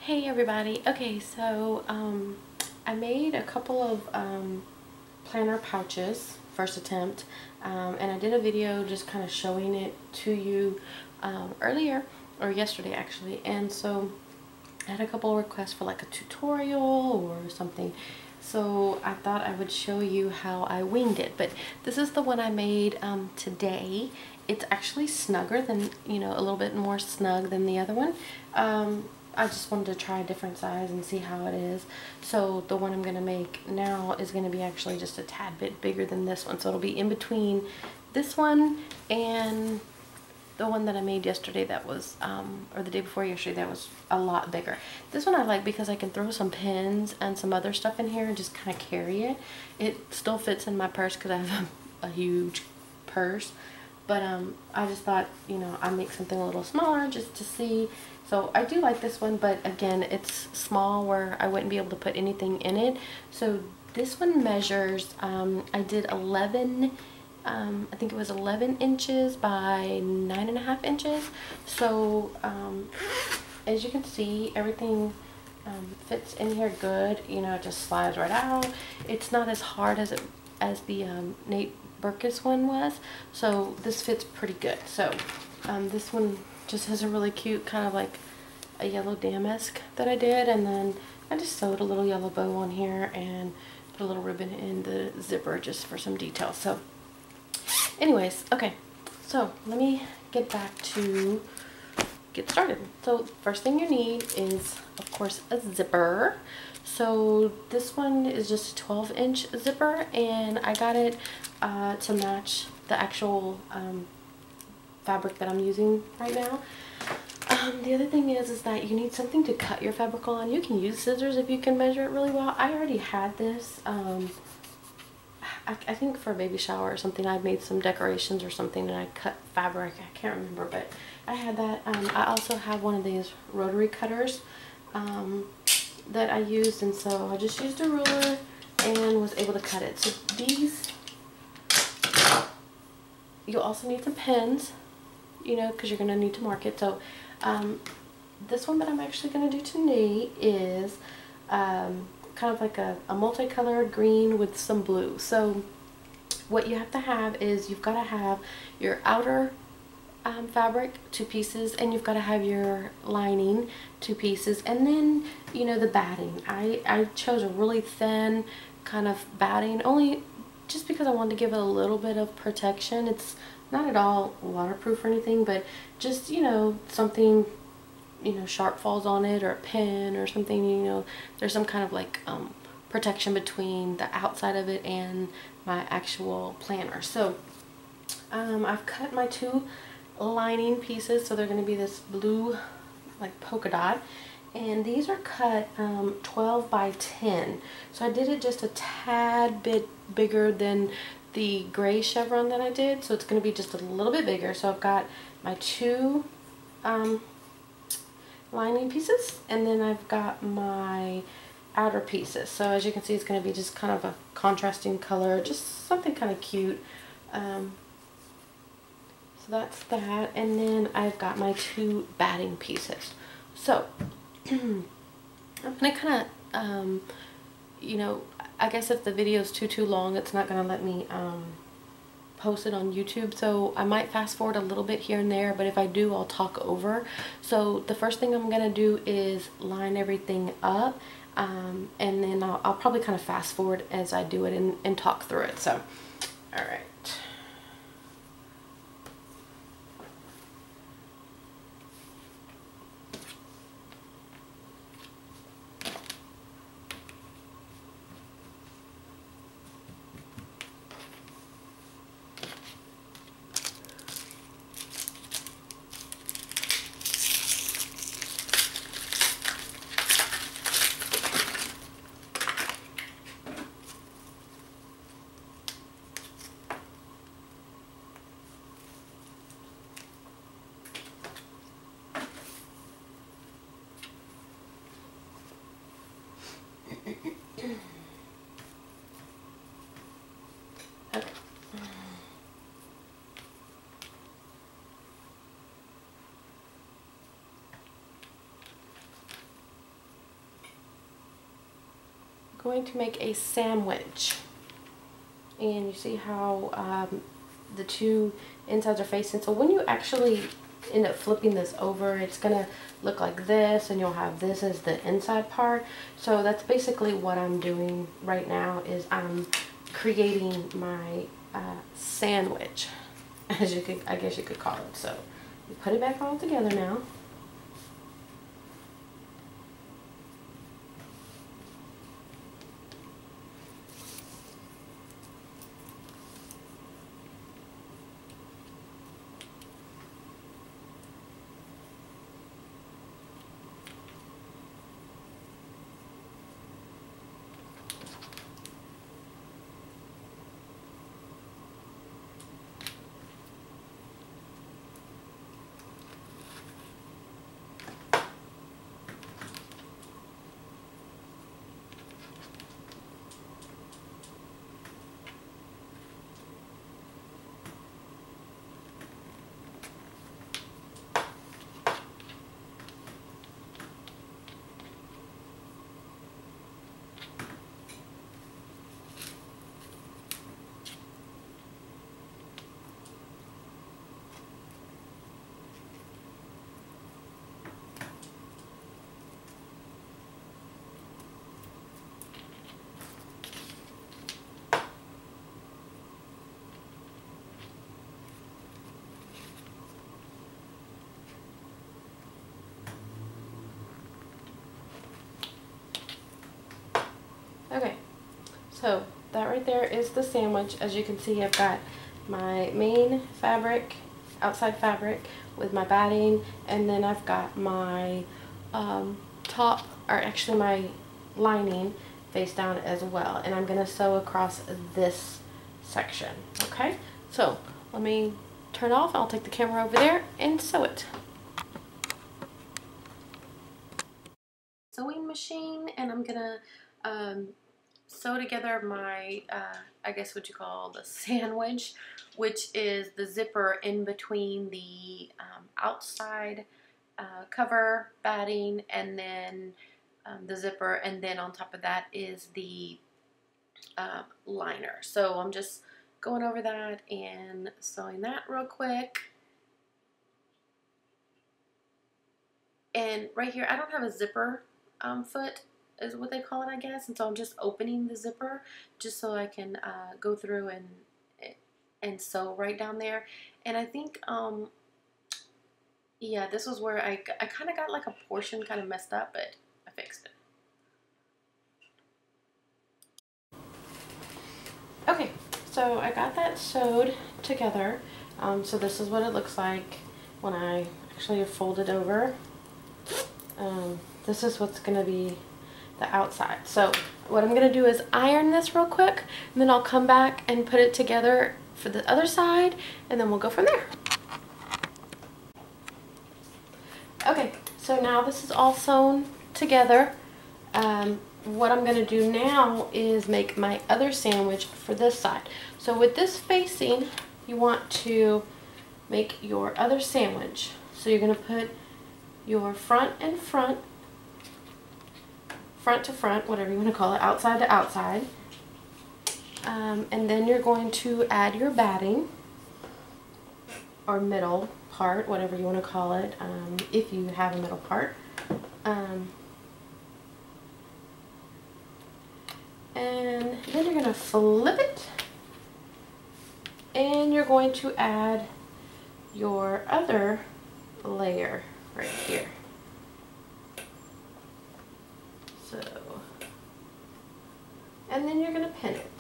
Hey everybody. Okay, so I made a couple of planner pouches, first attempt, and I did a video just kind of showing it to you earlier, or yesterday actually, and so I had a couple of requests for like a tutorial or something, so I thought I would show you how I winged it. But this is the one I made today. It's actually snugger than, you know, a little bit more snug than the other one. I just wanted to try a different size and see how it is. So the one I'm going to make now is going to be actually just a tad bit bigger than this one. So it'll be in between this one and the one that I made yesterday that was, or the day before yesterday, that was a lot bigger. This one I like because I can throw some pins and some other stuff in here and just kind of carry it. It still fits in my purse because I have a huge purse. But I just thought, you know, I'd make something a little smaller just to see. So I do like this one, but again, it's small where I wouldn't be able to put anything in it. So this one measures, I did 11, I think it was 11 inches by 9.5 inches. So as you can see, everything fits in here good. You know, it just slides right out. It's not as hard as the Nate Berkus one was, so this fits pretty good. So this one just has a really cute kind of like a yellow damask that I did, and then I just sewed a little yellow bow on here and put a little ribbon in the zipper just for some detail. So anyways, okay, so let me get back to get started. So first thing you need is, of course, a zipper. So this one is just a 12-inch zipper, and I got it to match the actual fabric that I'm using right now. The other thing is that you need something to cut your fabric on. You can use scissors if you can measure it really well. I already had this. I think for a baby shower or something, I made some decorations or something and I cut fabric. I can't remember, but I had that. I also have one of these rotary cutters that I used, and so I just used a ruler and was able to cut it. So these, you'll also need some pins, you know, because you're going to need to mark it. So this one that I'm actually going to do today is kind of like a multicolored green with some blue. So what you have to have is you've got to have your outer fabric, 2 pieces, and you've got to have your lining, 2 pieces, and then, you know, the batting. I chose a really thin kind of batting, only just because I wanted to give it a little bit of protection. It's not at all waterproof or anything, but just, you know, something, you know, sharp falls on it or a pin or something, you know, there's some kind of like protection between the outside of it and my actual planner. So I've cut my 2 lining pieces, so they're going to be this blue like polka dot, and these are cut 12 by 10. So I did it just a tad bit bigger than the gray chevron that I did, so it's going to be just a little bit bigger. So I've got my 2 lining pieces, and then I've got my outer pieces. So as you can see, it's going to be just kind of a contrasting color, just something kind of cute. So that's that, and then I've got my 2 batting pieces. So I'm gonna kind of, you know, I guess if the video is too long, it's not gonna let me post it on YouTube. So I might fast forward a little bit here and there, but if I do, I'll talk over. So the first thing I'm gonna do is line everything up, and then I'll probably kind of fast forward as I do it and talk through it. So, all right. going to make a sandwich. And you see how the two insides are facing. So when you actually end up flipping this over, it's gonna look like this, and you'll have this as the inside part. So that's basically what I'm doing right now, is I'm creating my sandwich, as you could, I guess you could call it. So you put it back all together now. Okay, so that right there is the sandwich. As you can see, I've got my main fabric, outside fabric with my batting, and then I've got my top, or actually my lining face down as well. And I'm gonna sew across this section. Okay, so let me turn off. I'll take the camera over there and sew it. Sewing machine, and I'm gonna sew together my I guess what you call the sandwich, which is the zipper in between the outside cover batting, and then the zipper, and then on top of that is the liner. So I'm just going over that and sewing that real quick. And right here I don't have a zipper foot, is what they call it, I guess, and so I'm just opening the zipper just so I can go through and sew right down there. And I think yeah, this was where I kind of got like a portion kind of messed up, but I fixed it. Okay, so I got that sewed together. So this is what it looks like when I actually fold it over. This is what's going to be the outside. So what I'm going to do is iron this real quick, and then I'll come back and put it together for the other side, and then we'll go from there. Okay, so now this is all sewn together. What I'm going to do now is make my other sandwich for this side. So with this facing, you want to make your other sandwich. So you're going to put your front and front, front to front, whatever you want to call it, outside to outside. And then you're going to add your batting, or middle part, whatever you want to call it, if you have a middle part. And then you're going to flip it, and you're going to add your other layer right here. So, and then you're going to pin it.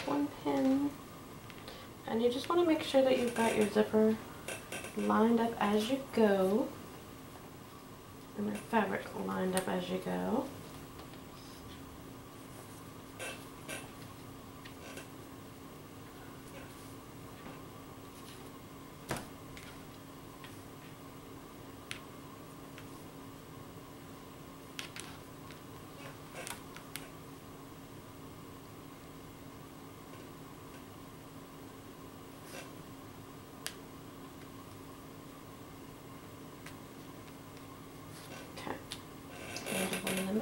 One pin, and you just want to make sure that you've got your zipper lined up as you go, and your fabric lined up as you go.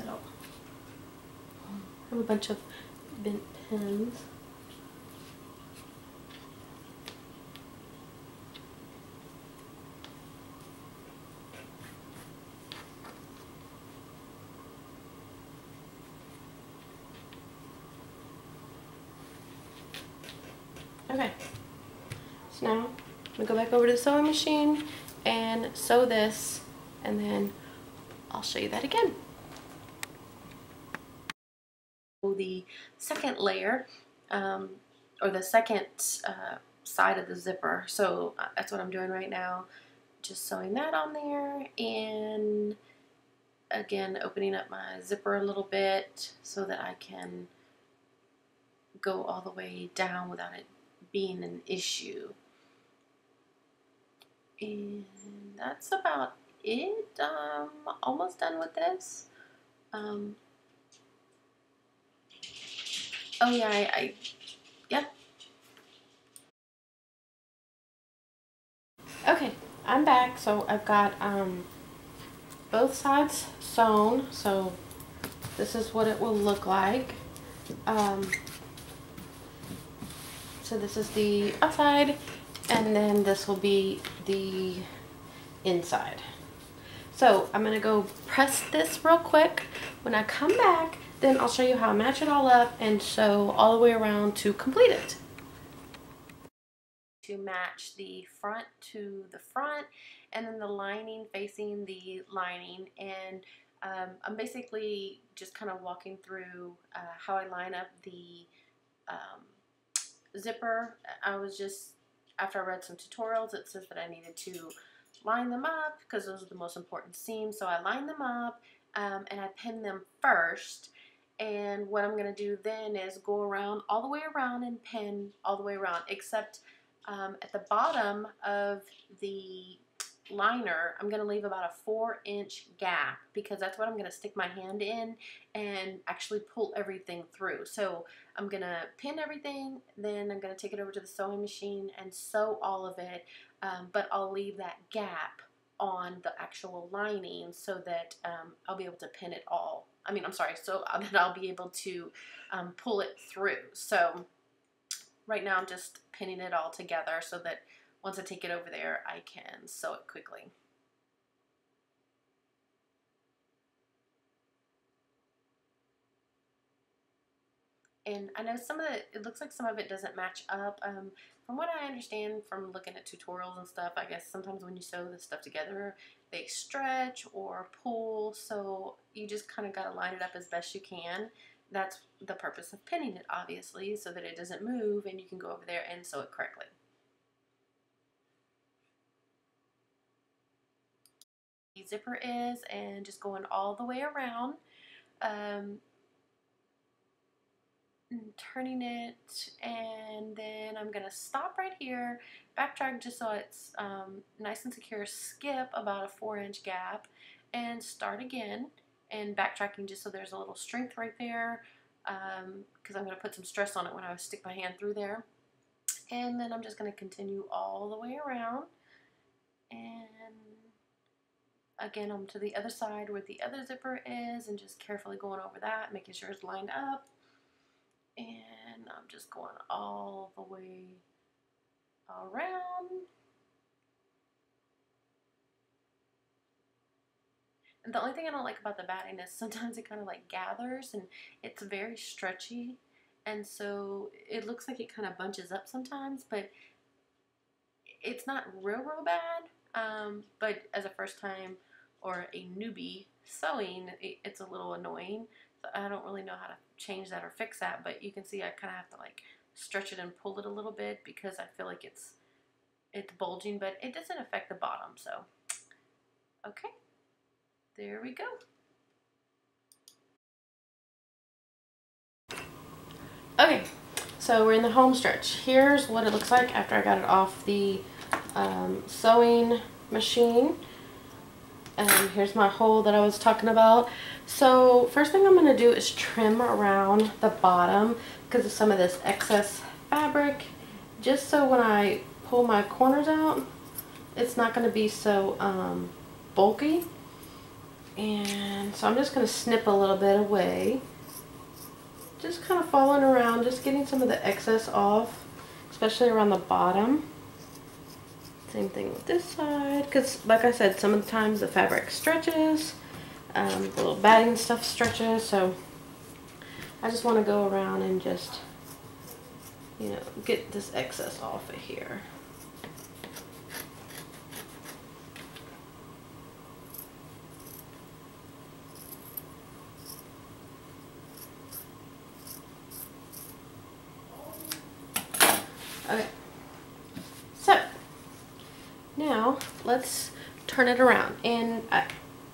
middle. I have a bunch of bent pins. Okay, so now I'm gonna go back over to the sewing machine and sew this, and then I'll show you that again. The second layer, or the second side of the zipper. So that's what I'm doing right now. Just sewing that on there, and again opening up my zipper a little bit so that I can go all the way down without it being an issue. And that's about it. Almost done with this. Oh yeah, yep. Okay, I'm back. So I've got both sides sewn. So this is what it will look like. So this is the outside, and then this will be the inside. So I'm gonna go press this real quick. When I come back, then I'll show you how I match it all up and sew all the way around to complete it. To match the front to the front, and then the lining facing the lining, and I'm basically just kind of walking through how I line up the zipper. I was just, after I read some tutorials, it says that I needed to line them up because those are the most important seams. So I line them up and I pin them first. And what I'm going to do then is go around all the way around and pin all the way around, except at the bottom of the liner, I'm going to leave about a 4-inch gap because that's what I'm going to stick my hand in and actually pull everything through. So I'm going to pin everything, then I'm going to take it over to the sewing machine and sew all of it, but I'll leave that gap on the actual lining so that I'll be able to pin it all. So that I'll be able to pull it through. So right now I'm just pinning it all together so that once I take it over there, I can sew it quickly. And I know some of it looks like some of it doesn't match up. From what I understand from looking at tutorials and stuff, I guess sometimes when you sew this stuff together, they stretch or pull, so you just kind of got to line it up as best you can. That's the purpose of pinning it, obviously, so that it doesn't move and you can go over there and sew it correctly. The zipper is, and just going all the way around. Turning it, and then I'm gonna stop right here, backtrack just so it's nice and secure, skip about a 4-inch gap, and start again, and backtracking just so there's a little strength right there, because I'm gonna put some stress on it when I stick my hand through there. And then I'm just gonna continue all the way around, and again I'm to the other side where the other zipper is, and just carefully going over that, making sure it's lined up. And I'm just going all the way around. And the only thing I don't like about the batting is sometimes it kind of like gathers and it's very stretchy. And so it looks like it kind of bunches up sometimes, but it's not real bad. But as a first time or a newbie sewing, it's a little annoying. So I don't really know how to change that or fix that, but you can see I kind of have to like stretch it and pull it a little bit because I feel like it's bulging, but it doesn't affect the bottom. So okay, there we go. Okay, so we're in the home stretch. Here's what it looks like after I got it off the sewing machine. And here's my hole that I was talking about. So first thing I'm going to do is trim around the bottom because of some of this excess fabric, just so when I pull my corners out, it's not going to be so bulky. And so I'm just going to snip a little bit away. Just kind of following around, just getting some of the excess off, especially around the bottom. Same thing with this side, because like I said, some of the times the fabric stretches, the little batting stuff stretches, so I just want to go around and just, you know, get this excess off of here. Okay, so now let's turn it around. And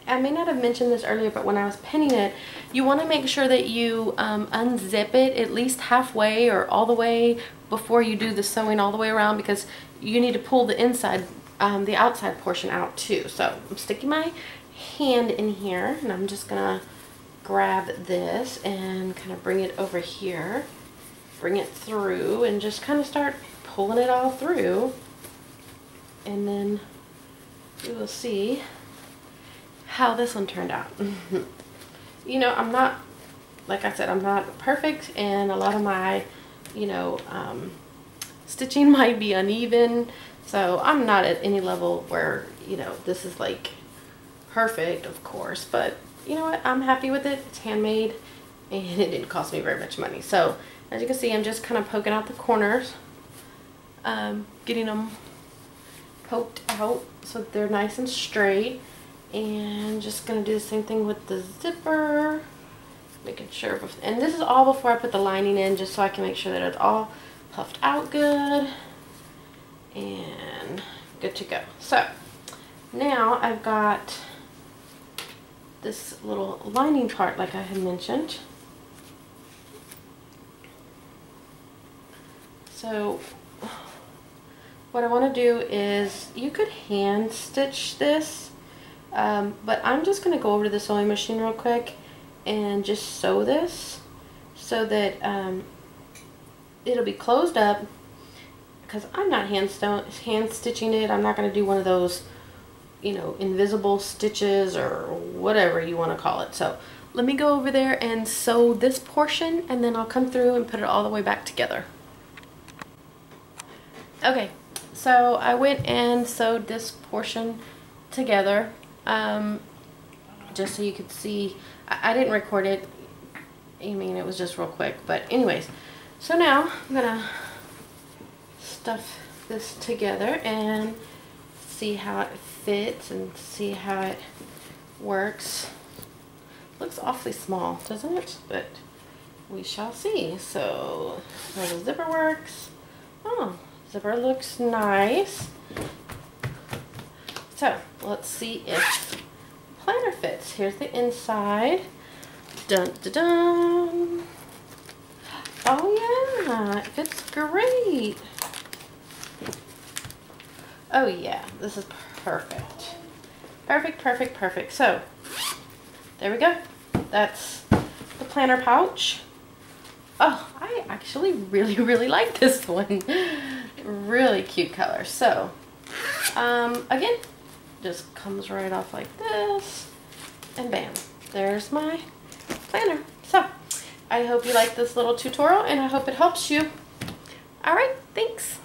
I may not have mentioned this earlier, but when I was pinning it, you want to make sure that you unzip it at least halfway or all the way before you do the sewing all the way around, because you need to pull the inside, the outside portion out too. So I'm sticking my hand in here, and I'm just gonna grab this and kind of bring it over here, bring it through, and just kind of start pulling it all through, and then you will see how this one turned out. You know, I'm not, like I said, I'm not perfect, and a lot of my, you know, stitching might be uneven, so I'm not at any level where, you know, this is like perfect, of course, but you know what, I'm happy with it. It's handmade, and it didn't cost me very much money. So as you can see, I'm just kind of poking out the corners, getting them poked out so that they're nice and straight. And just gonna do the same thing with the zipper, making sure, and this is all before I put the lining in, just so I can make sure that it's all puffed out good and good to go. So now I've got this little lining part like I had mentioned. So what I want to do is, you could hand stitch this, but I'm just going to go over to the sewing machine real quick and just sew this so that it'll be closed up, because I'm not hand stitching it. I'm not going to do one of those, you know, invisible stitches or whatever you want to call it. So let me go over there and sew this portion, and then I'll come through and put it all the way back together. Okay, so I went and sewed this portion together, just so you could see. I didn't record it, I mean, it was just real quick, but anyways. So now I'm gonna stuff this together and see how it fits and see how it works. Looks awfully small, doesn't it? But we shall see. So how the zipper works. Oh, zipper looks nice. So let's see if planner fits. Here's the inside. Dun dun dun. Oh yeah, it fits great. Oh yeah, this is perfect. Perfect, perfect, perfect. So there we go. That's the planner pouch. Oh, I actually really like this one. Really cute color. So again, just comes right off like this, and bam, there's my planner. So I hope you like this little tutorial, and I hope it helps you. All right, thanks.